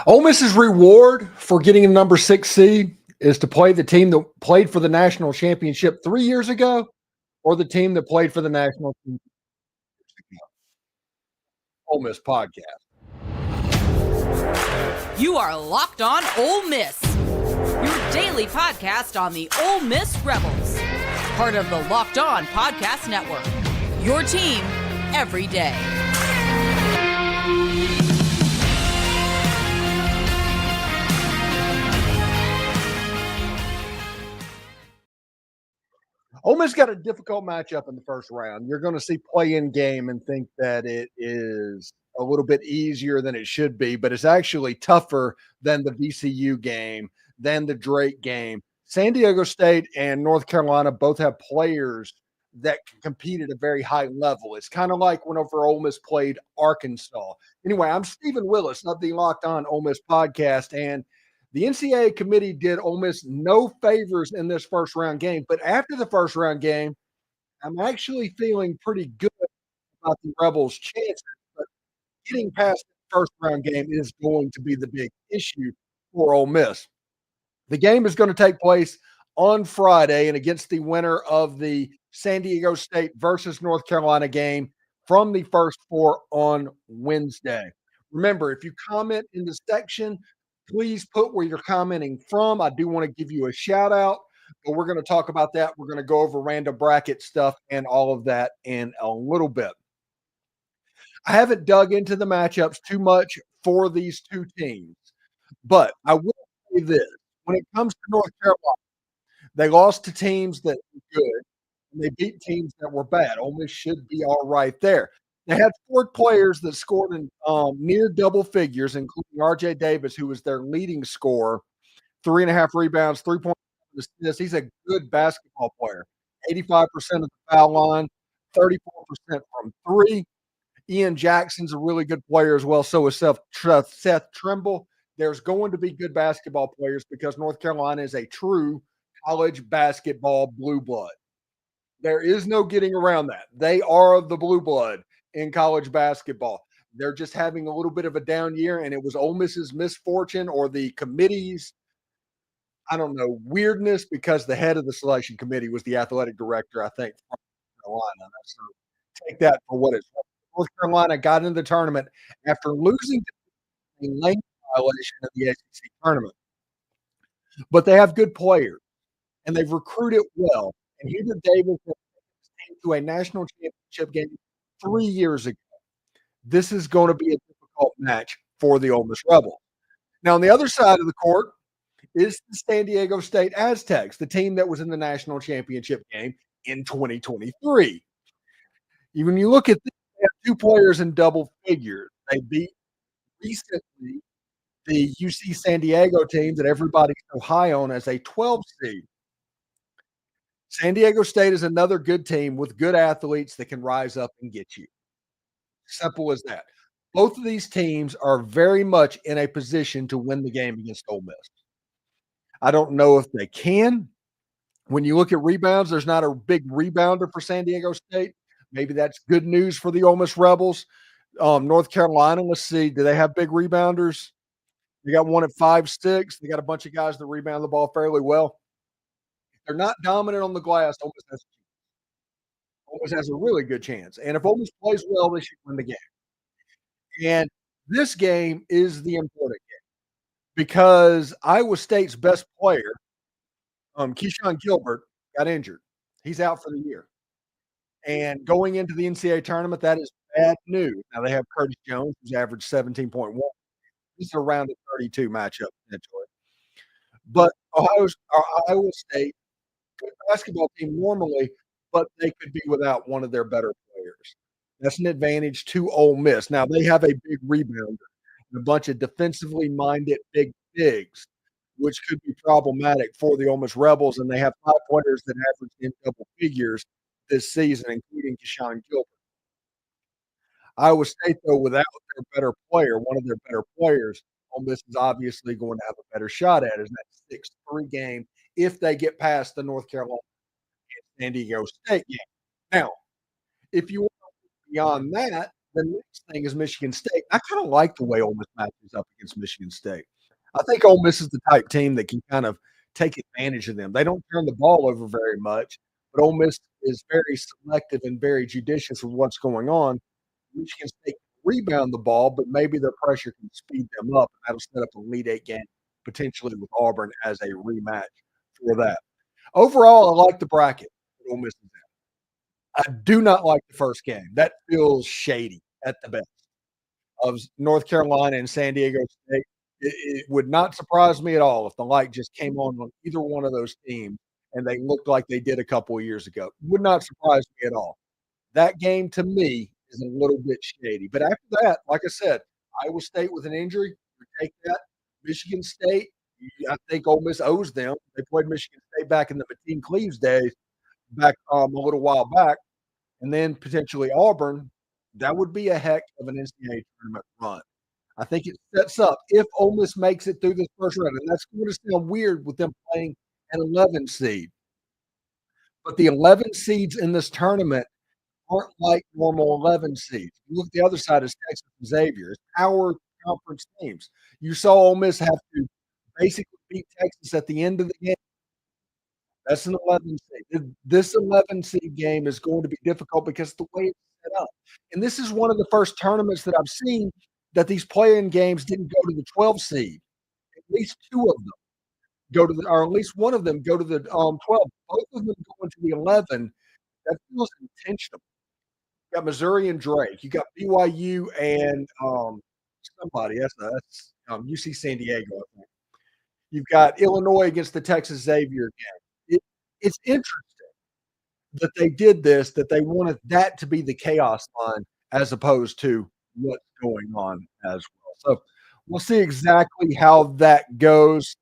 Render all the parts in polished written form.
Ole Miss's reward for getting a number 6 seed is to play the team that played for the national championship 3 years ago or the team that played for the national championship. Ole Miss podcast. You are Locked On Ole Miss, your daily podcast on the Ole Miss Rebels, part of the Locked On Podcast Network, your team every day. Ole Miss got a difficult matchup in the first round. You're going to see play-in game and think that it is a little bit easier than it should be, but it's actually tougher than the VCU game, than the Drake game. San Diego State and North Carolina both have players that can compete at a very high level. It's kind of like whenever Ole Miss played Arkansas. Anyway, I'm Stephen Willis of the Locked On Ole Miss podcast, and the NCAA committee did Ole Miss no favors in this first round game, but after the first round game, I'm actually feeling pretty good about the Rebels' chances. But getting past the first round game is going to be the big issue for Ole Miss. The game is going to take place on Friday and against the winner of the San Diego State versus North Carolina game from the first four on Wednesday. Remember, if you comment in the section, please put where you're commenting from. I do want to give you a shout out, but we're going to talk about that. We're going to go over random bracket stuff and all of that in a little bit. I haven't dug into the matchups too much for these two teams, but I will say this. When it comes to North Carolina, they lost to teams that were good, and they beat teams that were bad. Ole Miss should be all right there. They had four players that scored in near double figures, including R.J. Davis, who was their leading scorer, 3.5 rebounds, 3.5 assists. He's a good basketball player. 85% of the foul line, 34% from three. Ian Jackson's a really good player as well. So is Seth Trimble. There's going to be good basketball players because North Carolina is a true college basketball blue blood. There is no getting around that. They are the blue blood in college basketball. They're just having a little bit of a down year, and it was Ole Miss's misfortune or the committee's, I don't know, weirdness, because the head of the selection committee was the athletic director, I think, from Carolina. So take that for what it's worth. North Carolina got into the tournament after losing a lane violation of the ACC tournament. But they have good players, and they've recruited well. And Hubert Davis came to a national championship game 3 years ago. This is going to be a difficult match for the Ole Miss Rebels. Now, on the other side of the court is the San Diego State Aztecs, the team that was in the national championship game in 2023. When you look at this, they have two players in double figures. They beat recently the UC San Diego team that everybody's so high on as a 12 seed. San Diego State is another good team with good athletes that can rise up and get you. Simple as that. Both of these teams are very much in a position to win the game against Ole Miss. I don't know if they can. When you look at rebounds, there's not a big rebounder for San Diego State. Maybe that's good news for the Ole Miss Rebels. North Carolina, let's see. Do they have big rebounders? They got one at 5'6". They got a bunch of guys that rebound the ball fairly well. If they're not dominant on the glass, Ole Miss has a really good chance. And if Ole Miss plays well, they should win the game. And this game is the important game because Iowa State's best player, Keyshawn Gilbert, got injured. He's out for the year. And going into the NCAA tournament, that is bad news. Now they have Curtis Jones, who's averaged 17.1. This is a round of 32 matchup potentially. But Iowa State, good basketball team normally, but they could be without one of their better players. That's an advantage to Ole Miss. Now, they have a big rebounder and a bunch of defensively minded big bigs, which could be problematic for the Ole Miss Rebels, and they have 5 players that average in double figures this season, including Keyshawn Gilbert. Iowa State, though, without their better player, one of their better players, Ole Miss is obviously going to have a better shot at is that 6-3 game if they get past the North Carolina and San Diego State game. Now, if you want to go beyond that, The next thing is Michigan State. I kind of like the way Ole Miss matches up against Michigan State. I think Ole Miss is the type team that can kind of take advantage of them. They don't turn the ball over very much, but Ole Miss is very selective and very judicious with what's going on. Michigan State can rebound the ball, but maybe their pressure can speed them up, and that'll set up a Elite Eight game potentially with Auburn as a rematch for that. Overall, I like the bracket that Ole Miss is in. I do not like the first game. That feels shady at the best. Of North Carolina and San Diego State, it would not surprise me at all if the light just came on either one of those teams and they looked like they did a couple of years ago. Would not surprise me at all. That game to me is a little bit shady. But after that, like I said, Iowa State with an injury, we take that. Michigan State, I think Ole Miss owes them. They played Michigan State back in the Mateen Cleaves days, back a little while back, and then potentially Auburn. That would be a heck of an NCAA tournament run. I think it sets up if Ole Miss makes it through this first round, and that's going to sound weird with them playing an 11 seed. But the 11 seeds in this tournament aren't like normal 11 seeds. You look at the other side is Texas and Xavier. It's power conference teams. You saw Ole Miss have to basically beat Texas at the end of the game. That's an 11 seed. This 11 seed game is going to be difficult because the way it's set up. And this is one of the first tournaments that I've seen that these play-in games didn't go to the 12 seed. At least two of them go to the, or at least one of them go to the 12. Both of them going to the 11. That feels intentional. You got Missouri and Drake. You got BYU and somebody. That's UC San Diego, I think. You've got Illinois against the Texas Xavier game. It's interesting that they did this, that they wanted that to be the chaos line as opposed to what's going on as well. So we'll see exactly how that goes,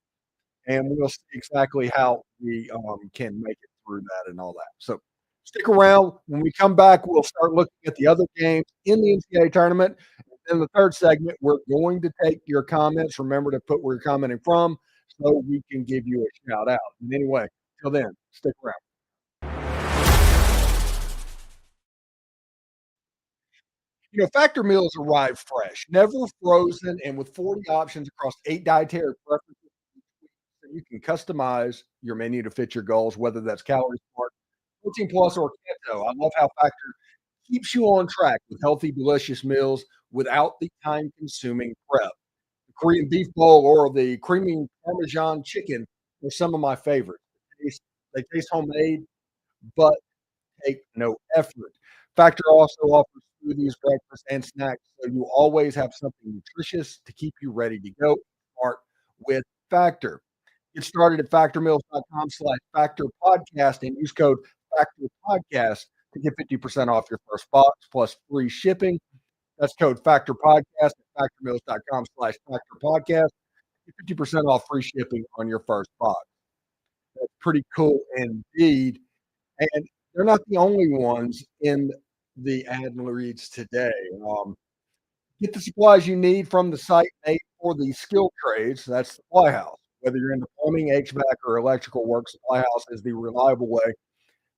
and we'll see exactly how we can make it through that and all that. So stick around. When we come back, we'll start looking at the other games in the NCAA tournament. In the third segment, we're going to take your comments. Remember to put where you're commenting from so we can give you a shout out. And anyway, till then, stick around. Factor meals arrive fresh, never frozen, and with 40 options across 8 dietary preferences. So you can customize your menu to fit your goals, whether that's Calorie Smart, Protein Plus, or Keto. I love how Factor keeps you on track with healthy, delicious meals without the time-consuming prep. The Korean beef bowl or the creamy Parmesan chicken are some of my favorites. They taste homemade, but take no effort. Factor also offers smoothies, breakfast, and snacks, so you always have something nutritious to keep you ready to go. Start with Factor. Get started at factormeals.com/Factor Podcast and use code Factor Podcast to get 50% off your first box plus free shipping. That's code Factor Podcast at factormeals.com/Factor Podcast. Get 50% off free shipping on your first box. That's pretty cool indeed. And they're not the only ones in the ad reads today. Get the supplies you need from the site made for the skilled trades. That's Supply House. Whether you're into plumbing, HVAC, or electrical work, Supply House is the reliable way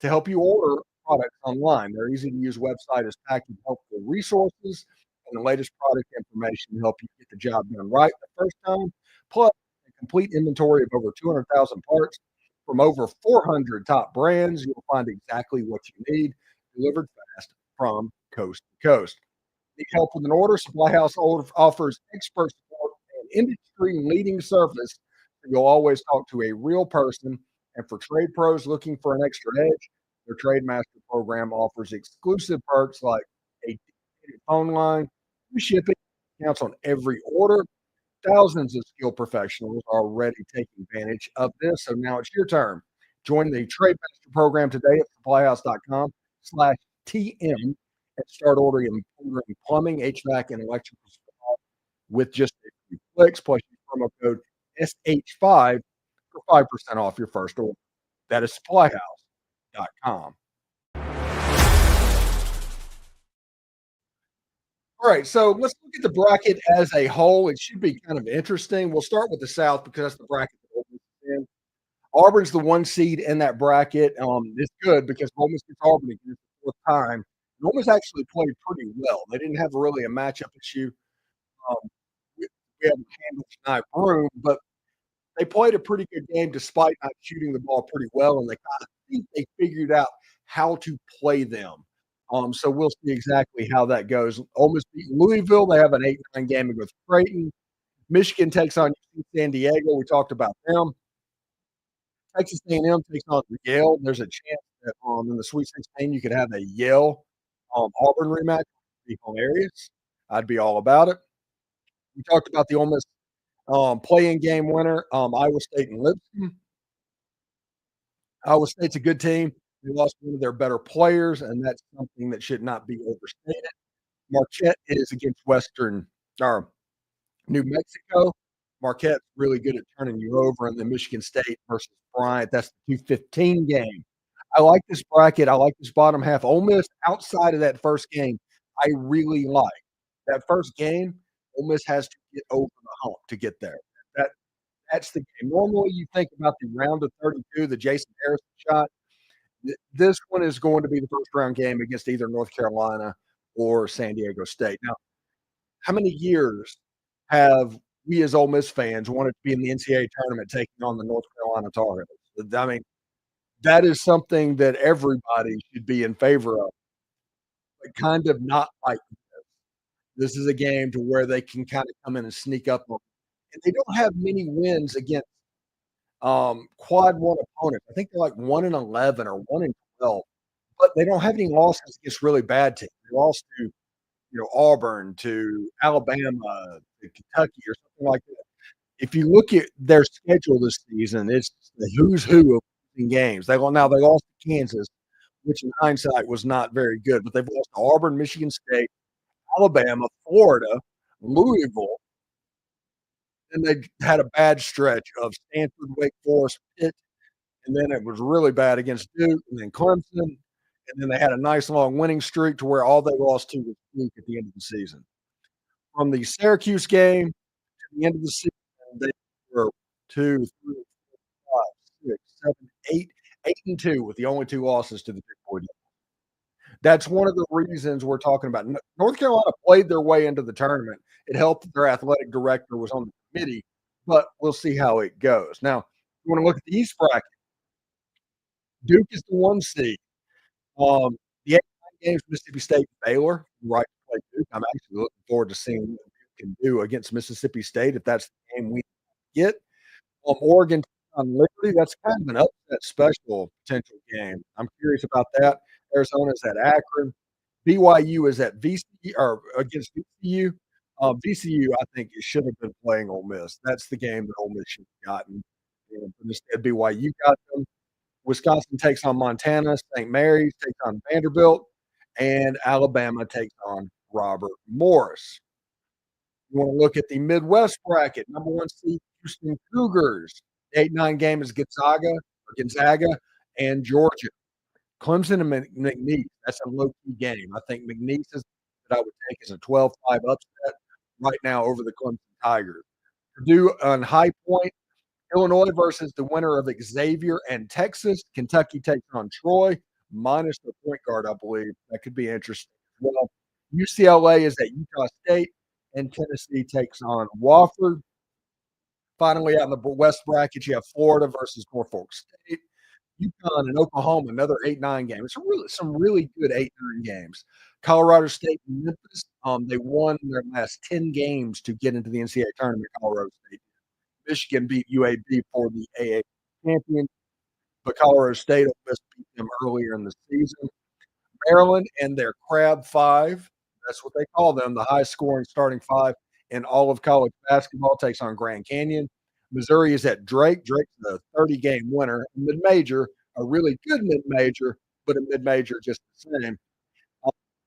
to help you order products online. Their easy-to-use website is packed with helpful resources and the latest product information to help you get the job done right the first time. Plus, a complete inventory of over 200,000 parts from over 400 top brands. You'll find exactly what you need delivered fast from coast to coast. Need help with an order? Supply House offers expert support and industry-leading service. So you'll always talk to a real person. And for trade pros looking for an extra edge, their Trade Master program offers exclusive perks like a dedicated phone line, free shipping, counts on every order. Thousands of skilled professionals are already taking advantage of this. So now it's your turn. Join the Trade Master program today at supplyhouse.com/TM and start ordering plumbing, HVAC, and electrical supply with just a few clicks. Plus, use promo code SH5 for 5% off your first order. That is supplyhouse.com. All right, so let's look at the bracket as a whole. It should be kind of interesting. We'll start with the South because that's the bracket that Ole Miss is in. Auburn's the 1 seed in that bracket. It's good because Ole Miss gets Auburn again for the 4th time Ole Miss actually played pretty well. They didn't have really a matchup issue. Um, we we haven't handled tonight room, but they played a pretty good game despite not shooting the ball pretty well, and I think they figured out how to play them. So we'll see exactly how that goes. Ole Miss beat Louisville. They have an 8-9 game against Creighton. Michigan takes on UC San Diego. We talked about them. Texas A&M takes on Yale. There's a chance that in the Sweet 16 you could have a Yale Auburn rematch. It'd be hilarious. I'd be all about it. We talked about the Ole Miss play-in game winner, Iowa State and Lipscomb. Iowa State's a good team. They lost one of their better players, and that's something that should not be overstated. Marquette is against Western or New Mexico. Marquette's really good at turning you over, and then Michigan State versus Bryant. That's the 2:15 game. I like this bracket. I like this bottom half. Ole Miss, outside of that first game, I really like. That first game, Ole Miss has to get over the hump to get there. That that's the game. Normally, you think about the round of 32, the Jason Harrison shot. This one is going to be the first round game against either North Carolina or San Diego State. Now, how many years have we as Ole Miss fans wanted to be in the NCAA tournament taking on the North Carolina Tar Heels? I mean, that is something that everybody should be in favor of, but kind of not like this. This is a game to where they can kind of come in and sneak up on. And they don't have many wins against quad one opponents. I think they're like 1-11 or 1-12, but they don't have any losses against really bad teams. They lost to Auburn, to Alabama, to Kentucky, or something like that. If you look at their schedule this season, it's the who's who of losing games. They lost to Kansas, which in hindsight was not very good, but they've lost to Auburn, Michigan State, Alabama, Florida, Louisville, and they had a bad stretch of Stanford, Wake Forest, Pitt, and then it was really bad against Duke, and then Clemson, and then they had a nice long winning streak to where all they lost to was Duke at the end of the season. From the Syracuse game to the end of the season, they were 2, 3, 4, 5, 6, 7, 8, 8-2 with the only 2 losses to the Big Boy. That's one of the reasons we're talking about. North Carolina played their way into the tournament. It helped that their athletic director was on the committee, but we'll see how it goes. Now, you want to look at the East bracket. Duke is the 1 seed. The 8 games, Mississippi State, Baylor, right to play Duke. I'm actually looking forward to seeing what Duke can do against Mississippi State if that's the game we get. Oregon on Liberty, that's kind of an upset special potential game. I'm curious about that. Arizona's at Akron. BYU is at VCU or against VCU. VCU, I think, it should have been playing Ole Miss. That's the game that Ole Miss should have gotten. And instead, BYU got them. Wisconsin takes on Montana. St. Mary's takes on Vanderbilt. And Alabama takes on Robert Morris. You want to look at the Midwest bracket. Number 1 seed, Houston Cougars. The 8-9 game is Gonzaga, and Georgia. Clemson and McNeese. That's a low-key game. I think McNeese is that I would take as a 12-5 upset right now over the Clemson Tigers. Purdue on High Point. Illinois versus the winner of Xavier and Texas. Kentucky takes on Troy, minus the point guard, I believe. That could be interesting as well. UCLA is at Utah State, and Tennessee takes on Wofford. Finally, out in the West bracket, you have Florida versus Norfolk State. UConn and Oklahoma, another 8-9 game. It's some really good 8-9 games. Colorado State and Memphis, they won their last 10 games to get into the NCAA tournament, Colorado State. Michigan beat UAB for the AA champion, but Colorado State beat them earlier in the season. Maryland and their Crab Five, that's what they call them, the high-scoring starting 5 in all of college basketball, takes on Grand Canyon. Missouri is at Drake. Drake's the 30-game winner. Mid-major, a really good mid-major, but a mid-major just the same.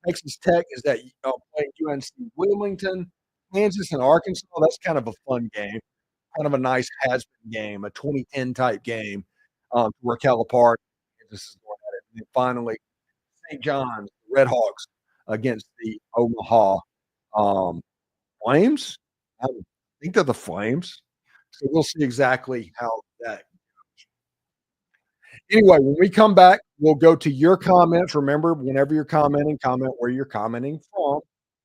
Texas Tech is at playing UNC Wilmington. Kansas and Arkansas, that's kind of a fun game. Kind of a nice has-been game, a 2010 type game to where Calipari Kansas is going at it. And then finally, St. John's, the Red Hawks against the Omaha Flames. I think they're the Flames. So we'll see exactly how that goes. Anyway, when we come back, we'll go to your comments. Remember, whenever you're commenting, comment where you're commenting from,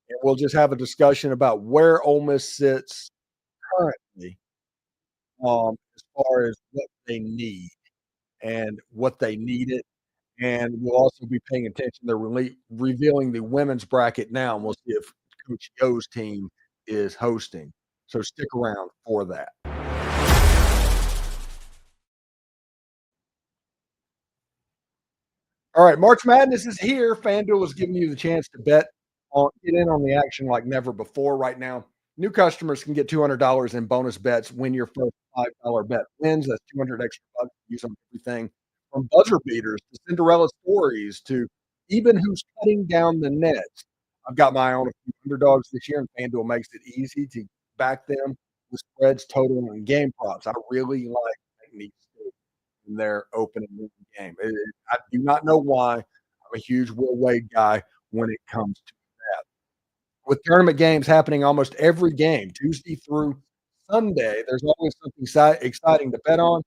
and we'll just have a discussion about where Ole Miss sits currently, as far as what they need and what they needed. And we'll also be paying attention. They're revealing the women's bracket now, and we'll see if Coach Yo's team is hosting. So stick around for that. All right, March Madness is here. FanDuel is giving you the chance to get in on the action like never before right now. New customers can get $200 in bonus bets when your first $5 bet wins. That's 200 extra bucks to use on everything from buzzer beaters to Cinderella stories to even who's cutting down the nets. I've got my eye on a few underdogs this year, and FanDuel makes it easy to back them with spreads, total, and game props. I really like making these in their opening game. I do not know why. I'm a huge Will Wade guy when it comes to that. With tournament games happening almost every game, Tuesday through Sunday, there's always something exciting to bet on.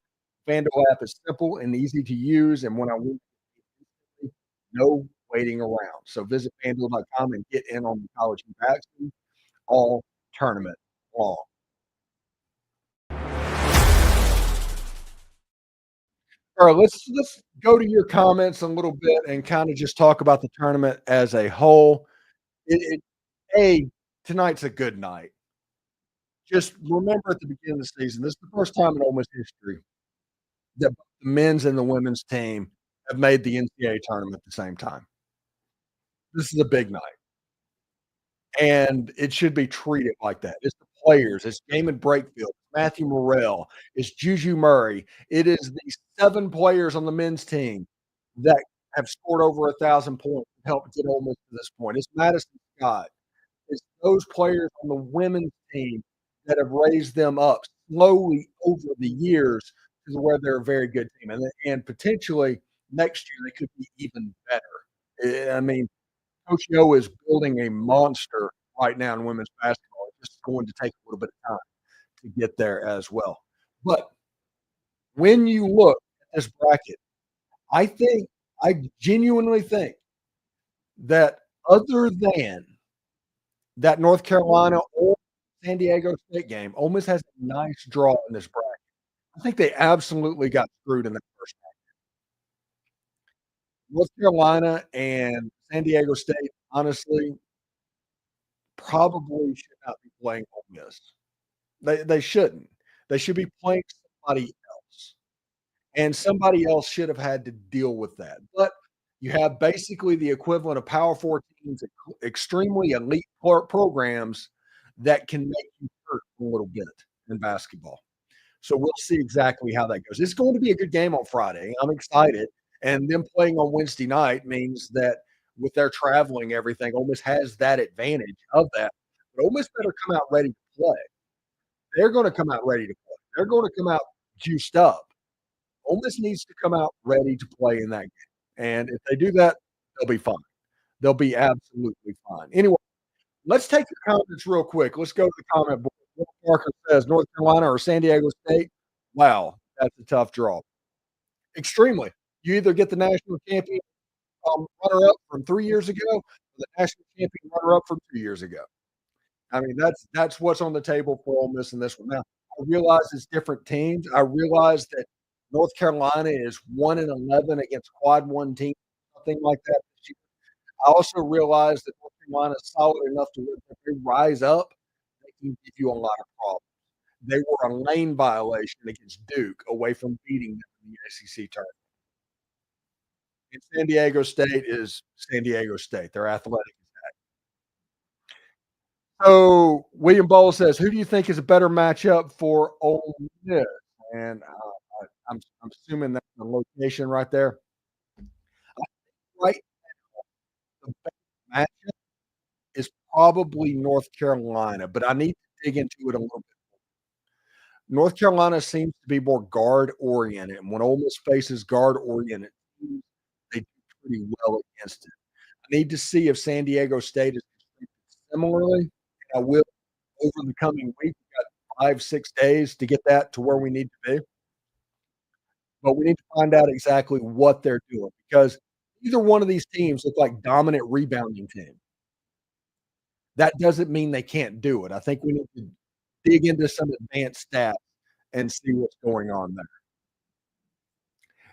FanDuel app is simple and easy to use, and when I win, no waiting around. So visit FanDuel.com and get in on the college action all tournament long. All right, let's go to your comments a little bit and kind of just talk about the tournament as a whole. It tonight's a good night. Just remember at the beginning of the season, this is the first time in Ole Miss history that both the men's and the women's team have made the NCAA tournament at the same time. This is a big night, and it should be treated like that. It's the players, it's Damon Brakefield, Matthew Morrell, it's Juju Murray. It is the 7 players on the men's team that have scored over 1,000 points and helped get Ole Miss to this point. It's Madison Scott. It's those players on the women's team that have raised them up slowly over the years to where they're a very good team, and potentially next year they could be even better. I mean, Coach Yo is building a monster right now in women's basketball. It's just going to take a little bit of time to get there as well. But when you look at this bracket, I genuinely think that other than that North Carolina or San Diego State game, Ole Miss has a nice draw in this bracket. I think they absolutely got screwed in that first round. North Carolina and San Diego State, honestly, probably should not be playing Ole Miss. They shouldn't. They should be playing somebody else, and somebody else should have had to deal with that. But you have basically the equivalent of Power 4 teams, extremely elite programs that can make you hurt a little bit in basketball. So we'll see exactly how that goes. It's going to be a good game on Friday. I'm excited. And them playing on Wednesday night means that with their traveling, everything, Ole Miss has that advantage of that. But Ole Miss better come out ready to play. They're going to come out ready to play. They're going to come out juiced up. Ole Miss needs to come out ready to play in that game. And if they do that, they'll be fine. They'll be absolutely fine. Anyway, let's take the comments real quick. Let's go to the comment board. Will Parker says North Carolina or San Diego State. Wow, that's a tough draw. Extremely. You either get the national champion runner-up from 3 years ago or the national champion runner-up from 2 years ago. I mean, that's what's on the table for Ole Miss in this one. Now, I realize it's different teams. I realize that North Carolina is 1-11 against quad one teams, something like that this year. I also realize that North Carolina is solid enough to where if they rise up, they can give you a lot of problems. They were a lane violation against Duke away from beating them in the ACC tournament. And San Diego State is San Diego State. They're athletic. So William Bowl says, "Who do you think is a better matchup for Ole Miss?" And I'm assuming that's the location right there. Right, the best matchup is probably North Carolina, but I need to dig into it a little bit. North Carolina seems to be more guard oriented, and when Ole Miss faces guard oriented teams, they do pretty well against it. I need to see if San Diego State is similarly. I will over the coming week. We got 5, 6 days to get that to where we need to be. but we need to find out exactly what they're doing because either one of these teams look like dominant rebounding team. That doesn't mean they can't do it. I think we need to dig into some advanced stats and see what's going on there.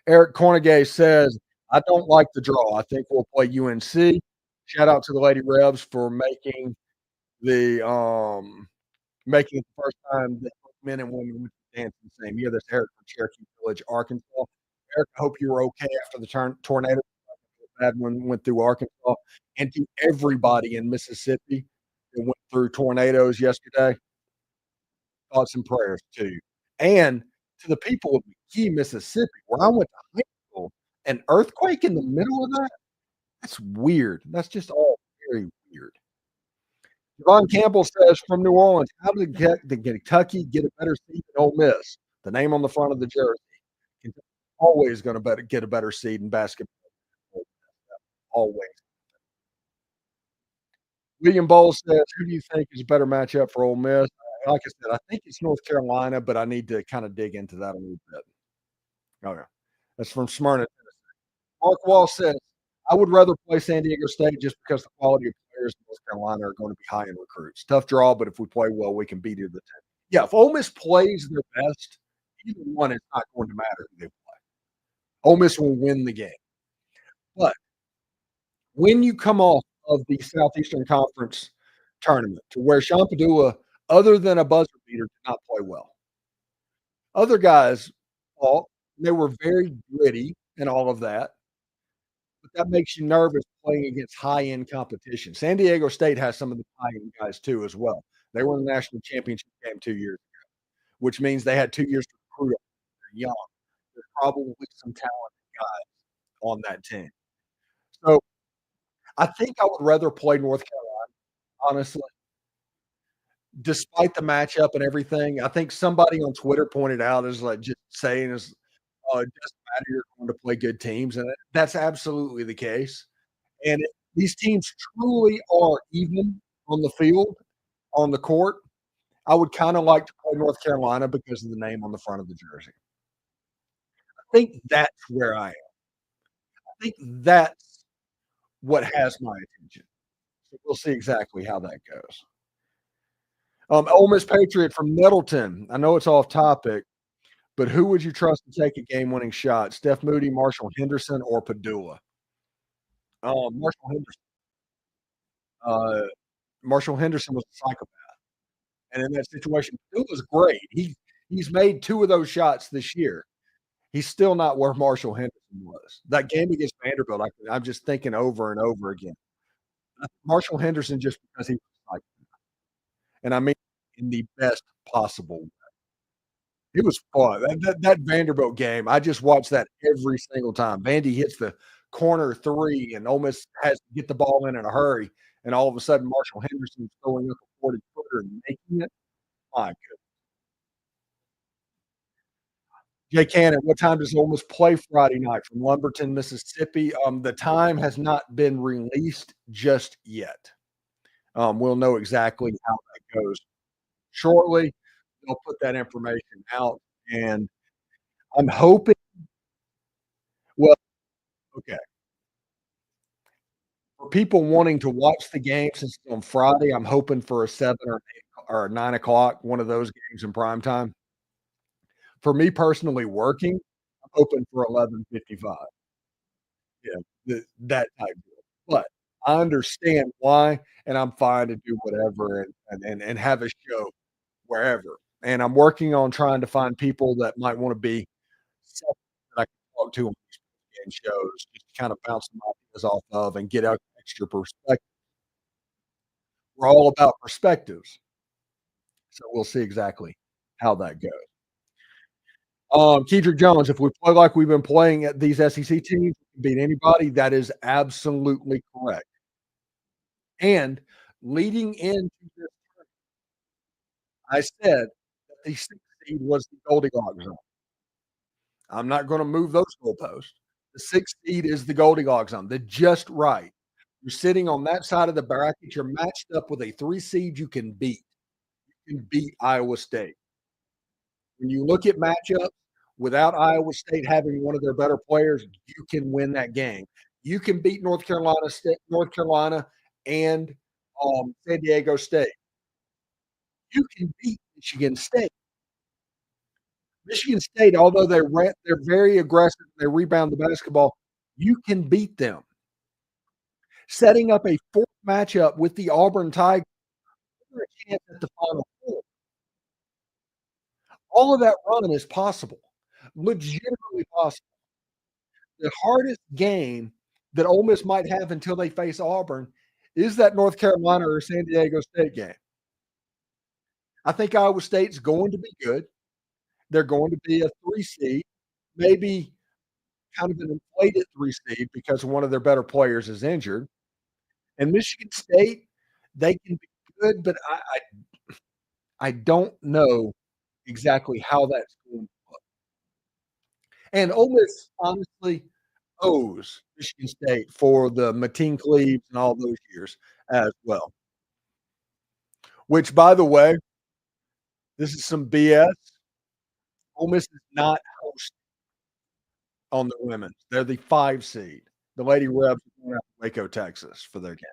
Eric Cornegay says, "I don't like the draw. I think we'll play UNC." Shout out to the Lady Rebs for the making it the first time that both men and women went to dance the same year. That's Eric from Cherokee Village, Arkansas. Eric, I hope you were okay after the tornado. Bad one went through Arkansas, and to everybody in Mississippi that went through tornadoes yesterday, thoughts and prayers to you. And to the people of McKee, Mississippi, where I went to high school, an earthquake in the middle of that? That's weird. That's just all very weird. Ron Campbell says from New Orleans, how did the Kentucky get a better seed than Ole Miss? The name on the front of the jersey. Kentucky's always going to get a better seed in basketball. Always. William Bowles says, who do you think is a better matchup for Ole Miss? Like I said, I think it's North Carolina, but I need to kind of dig into that a little bit. Okay. That's from Smyrna, Tennessee. Mark Wall says, I would rather play San Diego State just because the quality of players in North Carolina are going to be high in recruits. Tough draw, but if we play well, we can beat either the team. Yeah, if Ole Miss plays their best, either one is not going to matter who they play. Ole Miss will win the game. But when you come off of the Southeastern Conference tournament to where Sean Padula, other than a buzzer beater, did not play well. Other guys, they were very gritty and all of that. But that makes you nervous playing against high-end competition. San Diego State has some of the high-end guys too as well. They won the national championship game 2 years ago, which means they had 2 years to recruit. They're young. There's probably some talented guys on that team. So I think I would rather play North Carolina, honestly. Despite the matchup and everything, I think somebody on Twitter pointed out is like just saying is it doesn't matter, you're going to play good teams, and that's absolutely the case. And these teams truly are even on the field, on the court. I would kind of like to play North Carolina because of the name on the front of the jersey. I think that's where I am. I think that's what has my attention. So we'll see exactly how that goes. Ole Miss Patriot from Nettleton. I know it's off topic, but who would you trust to take a game-winning shot? Steph Moody, Marshall Henderson, or Padula? Marshall Henderson. Marshall Henderson was a psychopath, and in that situation, Padula's great. He's made 2 of those shots this year. He's still not where Marshall Henderson was. That game against Vanderbilt, I'm just thinking over and over again. Marshall Henderson just because he was a psychopath. And I mean in the best possible way. It was fun. That Vanderbilt game, I just watched that every single time. Vandy hits the corner 3, and Ole Miss has to get the ball in a hurry, and all of a sudden Marshall Henderson's throwing up a 40-footer and making it. My goodness. Jay Cannon, what time does Ole Miss play Friday night from Lumberton, Mississippi? The time has not been released just yet. We'll know exactly how that goes shortly. They'll put that information out, and I'm hoping well, okay. For people wanting to watch the game since it's on Friday, I'm hoping for a 7 or 9 o'clock, one of those games in prime time. For me personally working, I'm hoping for 11:55. Yeah, that type deal. But I understand why, and I'm fine to do whatever and have a show wherever. And I'm working on trying to find people that might want to be that I can talk to on these game shows, just to kind of bounce some ideas off of and get out extra perspective. We're all about perspectives. So we'll see exactly how that goes. Kedrick Jones, if we play like we've been playing at these SEC teams, beat anybody, that is absolutely correct. And leading into this tournament, I said that the 6th seed was the Goldilocks zone. I'm not going to move those goalposts. The 6th seed is the Goldilocks zone. They're just right. You're sitting on that side of the bracket. You're matched up with a 3 seed you can beat. You can beat Iowa State. When you look at matchups, without Iowa State having one of their better players, you can win that game. You can beat North Carolina, and San Diego State. You can beat Michigan State. Michigan State, although they're very aggressive, they rebound the basketball. You can beat them. Setting up a fourth matchup with the Auburn Tigers, for a chance at the Final Four. All of that run is possible, legitimately possible. The hardest game that Ole Miss might have until they face Auburn is that North Carolina or San Diego State game. I think Iowa State's going to be good. They're going to be a 3 seed, maybe kind of an inflated 3 seed because one of their better players is injured. And Michigan State, they can be good, but I don't know exactly how that's going to look. And Ole Miss honestly owes Michigan State for the Mateen Cleaves and all those years as well. Which, by the way, this is some BS. Ole Miss is not hosting on the women's. They're the 5 seed. The Lady Rebs are going out to Waco, Texas for their game.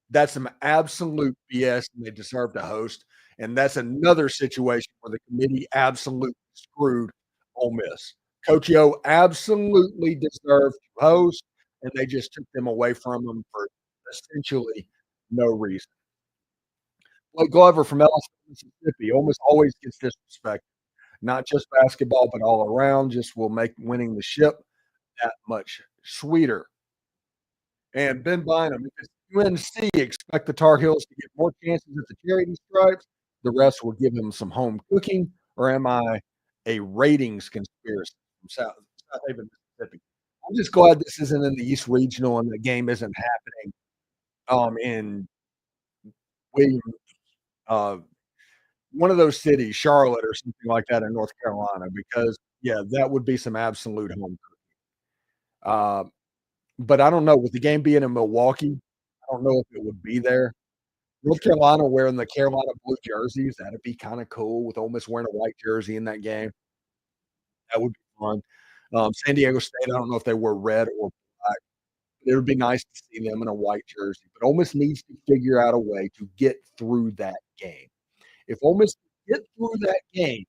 That's some absolute BS, and they deserve to host. And that's another situation where the committee absolutely screwed Ole Miss. Coach O absolutely deserved to host, and they just took them away from them for essentially no reason. Blake Glover from Ellis, Mississippi, almost always gets disrespected. Not just basketball, but all around. Just will make winning the ship that much sweeter. And Ben Bynum, if it's UNC, expect the Tar Heels to get more chances at the charity stripes. The rest will give them some home cooking. Or am I a ratings conspiracy from South Haven, Mississippi? I'm just glad this isn't in the East Regional and the game isn't happening in Williams, one of those cities, Charlotte or something like that in North Carolina, because, yeah, that would be some absolute home cooking. But I don't know. With the game being in Milwaukee, I don't know if it would be there. North Carolina wearing the Carolina blue jerseys, that'd be kinda cool with Ole Miss wearing a white jersey in that game. That would be fun. San Diego State, I don't know if they were red or black. It would be nice to see them in a white jersey, but Ole Miss needs to figure out a way to get through that game. If Ole Miss can get through that game,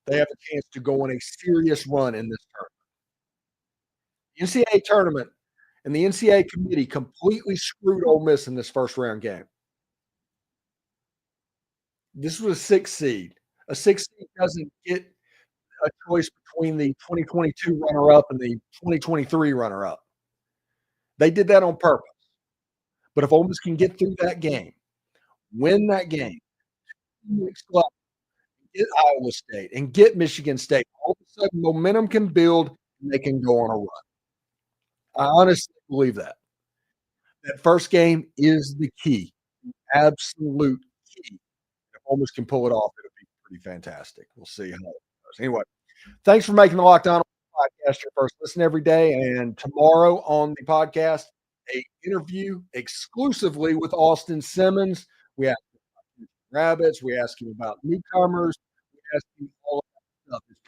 they have a chance to go on a serious run in this tournament. The NCAA tournament and the NCAA committee completely screwed Ole Miss in this first round game. This was a 6 seed. A 6 seed doesn't get a choice between the 2022 runner-up and the 2023 runner-up. They did that on purpose. But if Ole Miss can get through that game, win that game, get Iowa State and get Michigan State, all of a sudden momentum can build and they can go on a run. I honestly believe that. That first game is the key, absolute key. If Ole Miss can pull it off, it'll be pretty fantastic. We'll see how it goes. Anyway, thanks for making the Locked On podcast your first listen every day. And tomorrow on the podcast, an interview exclusively with Austin Simmons. We ask him about rabbits. We ask him about newcomers. We ask him all of that stuff. It's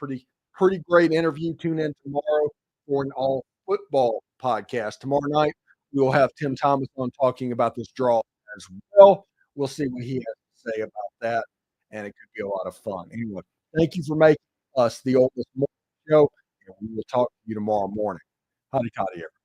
pretty great interview. Tune in tomorrow for an all football podcast. Tomorrow night, we will have Tim Thomas on talking about this draw as well. We'll see what he has to say about that, and it could be a lot of fun. Anyway, thank you for making us the Ole Miss Morning Show, and we will talk to you tomorrow morning. Howdy, everybody.